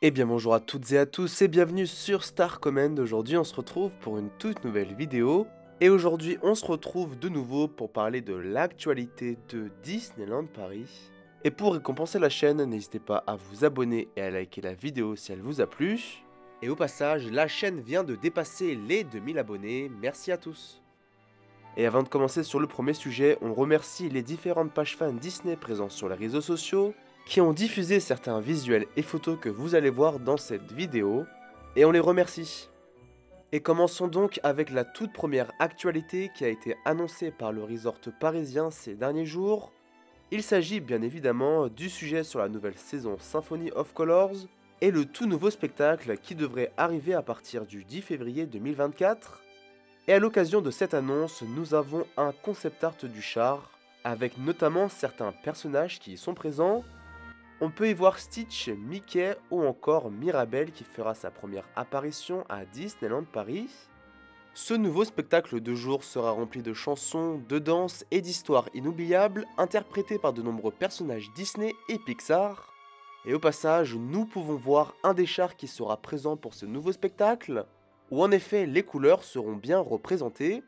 Eh bien bonjour à toutes et à tous et bienvenue sur Star Command. Aujourd'hui on se retrouve pour une toute nouvelle vidéo. Et aujourd'hui on se retrouve de nouveau pour parler de l'actualité de Disneyland Paris. Et pour récompenser la chaîne, n'hésitez pas à vous abonner et à liker la vidéo si elle vous a plu. Et au passage, la chaîne vient de dépasser les 2000 abonnés, merci à tous. Et avant de commencer sur le premier sujet, on remercie les différentes pages fans Disney présentes sur les réseaux sociaux qui ont diffusé certains visuels et photos que vous allez voir dans cette vidéo, et on les remercie. Et commençons donc avec la toute première actualité qui a été annoncée par le resort parisien ces derniers jours. Il s'agit bien évidemment du sujet sur la nouvelle saison Symphony of Colors et le tout nouveau spectacle qui devrait arriver à partir du 10 février 2024. Et à l'occasion de cette annonce, nous avons un concept art du char, avec notamment certains personnages qui y sont présents. On peut y voir Stitch, Mickey ou encore Mirabel qui fera sa première apparition à Disneyland Paris. Ce nouveau spectacle de jour sera rempli de chansons, de danses et d'histoires inoubliables interprétées par de nombreux personnages Disney et Pixar. Et au passage, nous pouvons voir un des chars qui sera présent pour ce nouveau spectacle, où en effet les couleurs seront bien représentées.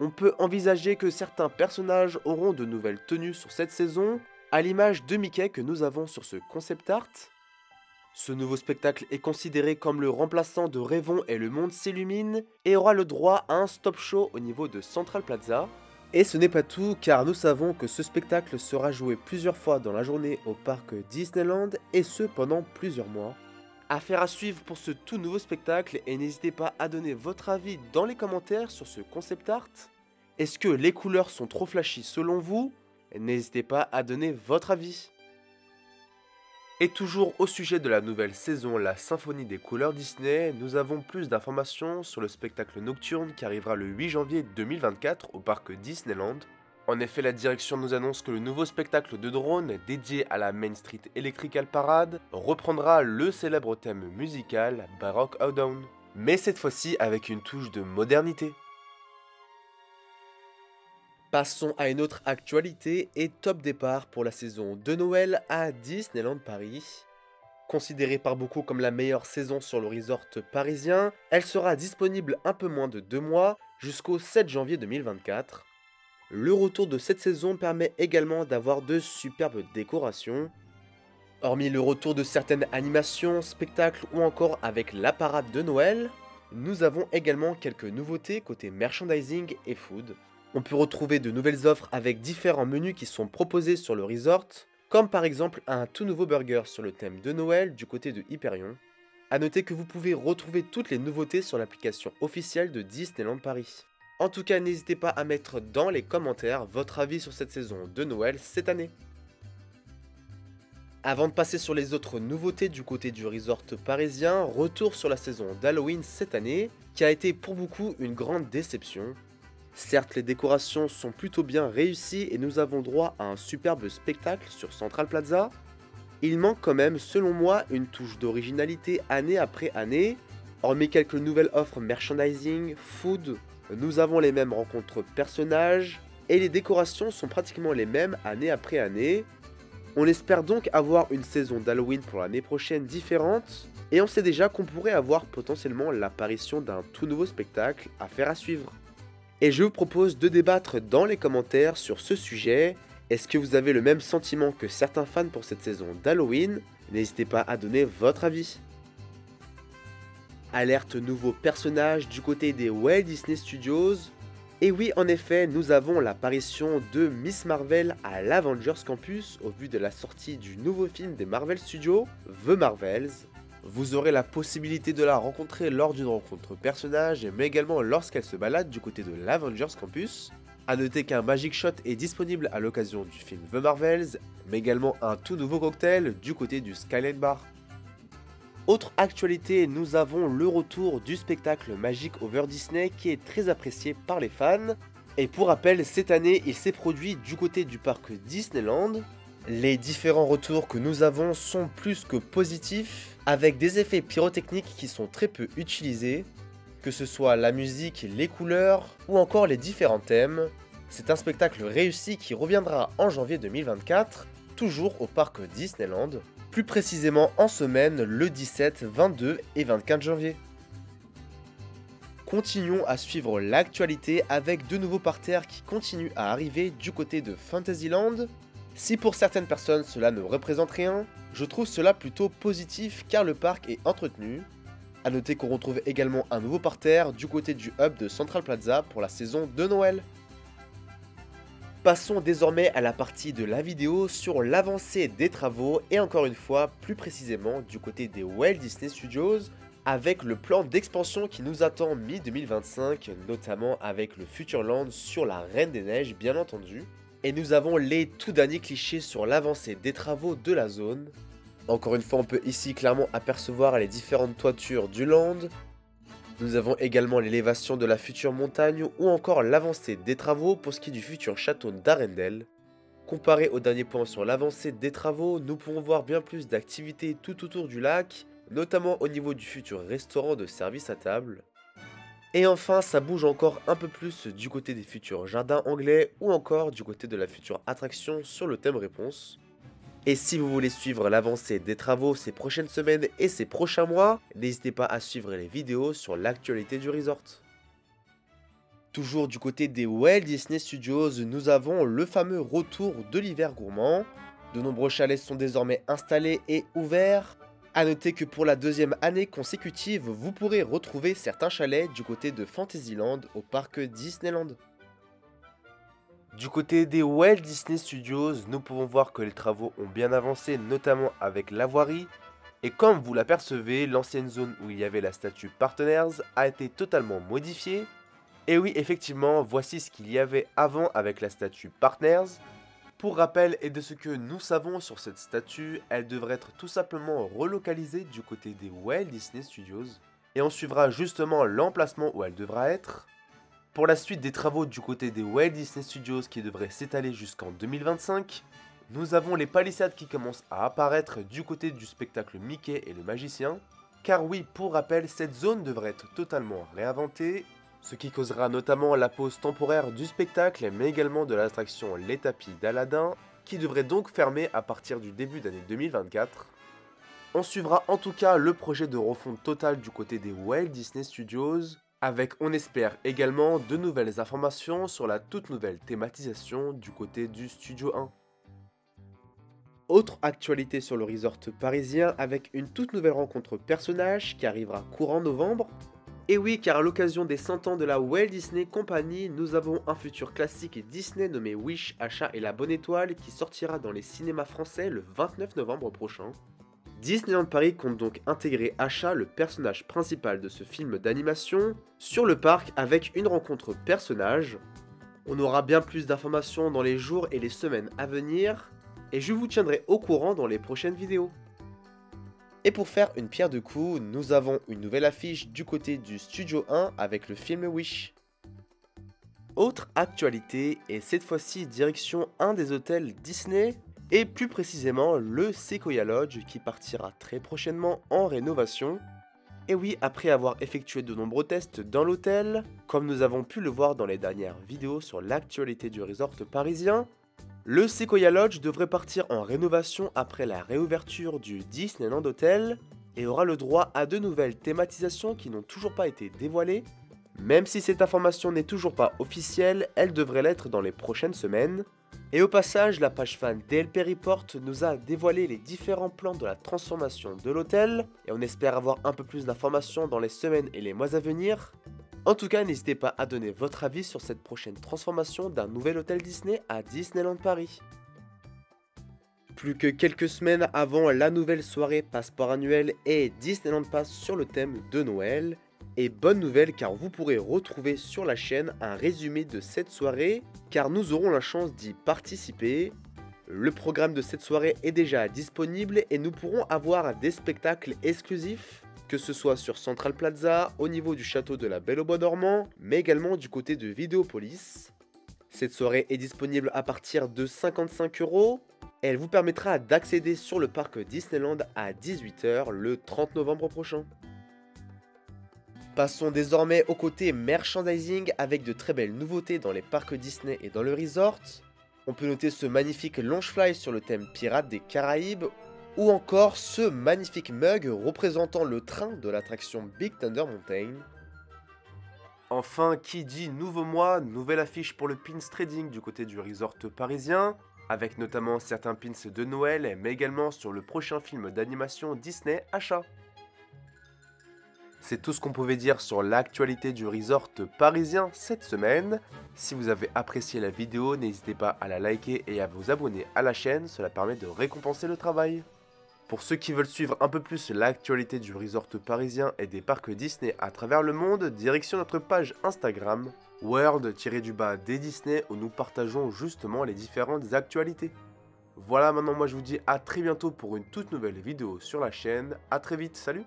On peut envisager que certains personnages auront de nouvelles tenues sur cette saison, à l'image de Mickey que nous avons sur ce concept art. Ce nouveau spectacle est considéré comme le remplaçant de Rêvons et le monde s'illumine et aura le droit à un stop show au niveau de Central Plaza. Et ce n'est pas tout car nous savons que ce spectacle sera joué plusieurs fois dans la journée au parc Disneyland et ce pendant plusieurs mois. Affaire à suivre pour ce tout nouveau spectacle et n'hésitez pas à donner votre avis dans les commentaires sur ce concept art. Est-ce que les couleurs sont trop flashy selon vous ? N'hésitez pas à donner votre avis. Et toujours au sujet de la nouvelle saison La Symphonie des couleurs Disney, nous avons plus d'informations sur le spectacle nocturne qui arrivera le 8 janvier 2024 au parc Disneyland. En effet, la direction nous annonce que le nouveau spectacle de drone dédié à la Main Street Electrical Parade reprendra le célèbre thème musical Baroque Outdown, mais cette fois-ci avec une touche de modernité. Passons à une autre actualité et top départ pour la saison de Noël à Disneyland Paris. Considérée par beaucoup comme la meilleure saison sur le resort parisien, elle sera disponible un peu moins de 2 mois jusqu'au 7 janvier 2024. Le retour de cette saison permet également d'avoir de superbes décorations. Hormis le retour de certaines animations, spectacles ou encore avec la parade de Noël, nous avons également quelques nouveautés côté merchandising et food. On peut retrouver de nouvelles offres avec différents menus qui sont proposés sur le resort, comme par exemple un tout nouveau burger sur le thème de Noël du côté de Hyperion. A noter que vous pouvez retrouver toutes les nouveautés sur l'application officielle de Disneyland Paris. En tout cas, n'hésitez pas à mettre dans les commentaires votre avis sur cette saison de Noël cette année. Avant de passer sur les autres nouveautés du côté du resort parisien, retour sur la saison d'Halloween cette année, qui a été pour beaucoup une grande déception. Certes, les décorations sont plutôt bien réussies et nous avons droit à un superbe spectacle sur Central Plaza. Il manque quand même, selon moi, une touche d'originalité année après année. Hormis quelques nouvelles offres merchandising, food, nous avons les mêmes rencontres personnages et les décorations sont pratiquement les mêmes année après année. On espère donc avoir une saison d'Halloween pour l'année prochaine différente et on sait déjà qu'on pourrait avoir potentiellement l'apparition d'un tout nouveau spectacle à faire à suivre. Et je vous propose de débattre dans les commentaires sur ce sujet. Est-ce que vous avez le même sentiment que certains fans pour cette saison d'Halloween? N'hésitez pas à donner votre avis. Alerte nouveau personnage du côté des Walt Disney Studios. Et oui, en effet, nous avons l'apparition de Miss Marvel à l'Avengers Campus au vu de la sortie du nouveau film des Marvel Studios, The Marvels. Vous aurez la possibilité de la rencontrer lors d'une rencontre personnage, mais également lorsqu'elle se balade du côté de l'Avengers Campus. A noter qu'un Magic Shot est disponible à l'occasion du film The Marvels, mais également un tout nouveau cocktail du côté du Skyline Bar. Autre actualité, nous avons le retour du spectacle Magic Over Disney qui est très apprécié par les fans. Et pour rappel, cette année, il s'est produit du côté du parc Disneyland. Les différents retours que nous avons sont plus que positifs, avec des effets pyrotechniques qui sont très peu utilisés, que ce soit la musique, les couleurs ou encore les différents thèmes. C'est un spectacle réussi qui reviendra en janvier 2024, toujours au parc Disneyland. plus précisément en semaine le 17, 22 et 24 janvier. Continuons à suivre l'actualité avec de nouveaux parterres qui continuent à arriver du côté de Fantasyland. Si pour certaines personnes cela ne représente rien, je trouve cela plutôt positif car le parc est entretenu. A noter qu'on retrouve également un nouveau parterre du côté du hub de Central Plaza pour la saison de Noël. Passons désormais à la partie de la vidéo sur l'avancée des travaux et encore une fois plus précisément du côté des Walt Disney Studios avec le plan d'expansion qui nous attend mi-2025, notamment avec le Futureland sur la Reine des Neiges bien entendu. Et nous avons les tout derniers clichés sur l'avancée des travaux de la zone. Encore une fois, on peut ici clairement apercevoir les différentes toitures du land. Nous avons également l'élévation de la future montagne ou encore l'avancée des travaux pour ce qui est du futur château d'Arendelle. Comparé au dernier point sur l'avancée des travaux, nous pouvons voir bien plus d'activités tout autour du lac, notamment au niveau du futur restaurant de service à table. Et enfin, ça bouge encore un peu plus du côté des futurs jardins anglais ou encore du côté de la future attraction sur le thème réponse. Et si vous voulez suivre l'avancée des travaux ces prochaines semaines et ces prochains mois, n'hésitez pas à suivre les vidéos sur l'actualité du resort. Toujours du côté des Walt Disney Studios, nous avons le fameux retour de l'hiver gourmand. De nombreux chalets sont désormais installés et ouverts. A noter que pour la deuxième année consécutive, vous pourrez retrouver certains chalets du côté de Fantasyland au parc Disneyland. Du côté des Walt Disney Studios, nous pouvons voir que les travaux ont bien avancé, notamment avec la voirie. Et comme vous l'apercevez, l'ancienne zone où il y avait la statue Partners a été totalement modifiée. Et oui, effectivement, voici ce qu'il y avait avant avec la statue Partners. Pour rappel et de ce que nous savons sur cette statue, elle devrait être tout simplement relocalisée du côté des Walt Disney Studios. Et on suivra justement l'emplacement où elle devra être. Pour la suite des travaux du côté des Walt Disney Studios qui devraient s'étaler jusqu'en 2025, nous avons les palissades qui commencent à apparaître du côté du spectacle Mickey et le magicien. Car oui, pour rappel, cette zone devrait être totalement réinventée, ce qui causera notamment la pause temporaire du spectacle, mais également de l'attraction Les Tapis d'Aladin, qui devrait donc fermer à partir du début d'année 2024. On suivra en tout cas le projet de refonte totale du côté des Walt Disney Studios, avec, on espère également, de nouvelles informations sur la toute nouvelle thématisation du côté du Studio 1. Autre actualité sur le resort parisien avec une toute nouvelle rencontre personnage qui arrivera courant novembre. Et oui, car à l'occasion des 100 ans de la Walt Disney Company, nous avons un futur classique Disney nommé Wish, Achat et la Bonne Étoile qui sortira dans les cinémas français le 29 novembre prochain. Disneyland Paris compte donc intégrer Asha, le personnage principal de ce film d'animation, sur le parc avec une rencontre personnage. On aura bien plus d'informations dans les jours et les semaines à venir, et je vous tiendrai au courant dans les prochaines vidéos. Et pour faire une pierre de coups, nous avons une nouvelle affiche du côté du Studio 1 avec le film Wish. Autre actualité, et cette fois-ci direction un des hôtels Disney, et plus précisément le Sequoia Lodge qui partira très prochainement en rénovation. Et oui, après avoir effectué de nombreux tests dans l'hôtel, comme nous avons pu le voir dans les dernières vidéos sur l'actualité du resort parisien, le Sequoia Lodge devrait partir en rénovation après la réouverture du Disneyland Hotel et aura le droit à de nouvelles thématisations qui n'ont toujours pas été dévoilées. Même si cette information n'est toujours pas officielle, elle devrait l'être dans les prochaines semaines. Et au passage, la page fan DLP Report nous a dévoilé les différents plans de la transformation de l'hôtel, et on espère avoir un peu plus d'informations dans les semaines et les mois à venir. En tout cas, n'hésitez pas à donner votre avis sur cette prochaine transformation d'un nouvel hôtel Disney à Disneyland Paris. Plus que quelques semaines avant la nouvelle soirée passeport annuel et Disneyland Pass sur le thème de Noël. Et bonne nouvelle car vous pourrez retrouver sur la chaîne un résumé de cette soirée car nous aurons la chance d'y participer. Le programme de cette soirée est déjà disponible et nous pourrons avoir des spectacles exclusifs, que ce soit sur Central Plaza, au niveau du château de la Belle au Bois dormant, mais également du côté de Vidéopolis. Cette soirée est disponible à partir de 55 € et elle vous permettra d'accéder sur le parc Disneyland à 18 h le 30 novembre prochain. Passons désormais au côté merchandising avec de très belles nouveautés dans les parcs Disney et dans le resort. On peut noter ce magnifique Loungefly sur le thème Pirates des Caraïbes ou encore ce magnifique mug représentant le train de l'attraction Big Thunder Mountain. Enfin, qui dit nouveau mois, nouvelle affiche pour le pins trading du côté du resort parisien, avec notamment certains pins de Noël, mais également sur le prochain film d'animation Disney Achat. C'est tout ce qu'on pouvait dire sur l'actualité du resort parisien cette semaine. Si vous avez apprécié la vidéo, n'hésitez pas à la liker et à vous abonner à la chaîne, cela permet de récompenser le travail. Pour ceux qui veulent suivre un peu plus l'actualité du resort parisien et des parcs Disney à travers le monde, direction notre page Instagram, world-des Disney, où nous partageons justement les différentes actualités. Voilà, maintenant moi je vous dis à très bientôt pour une toute nouvelle vidéo sur la chaîne. À très vite, salut!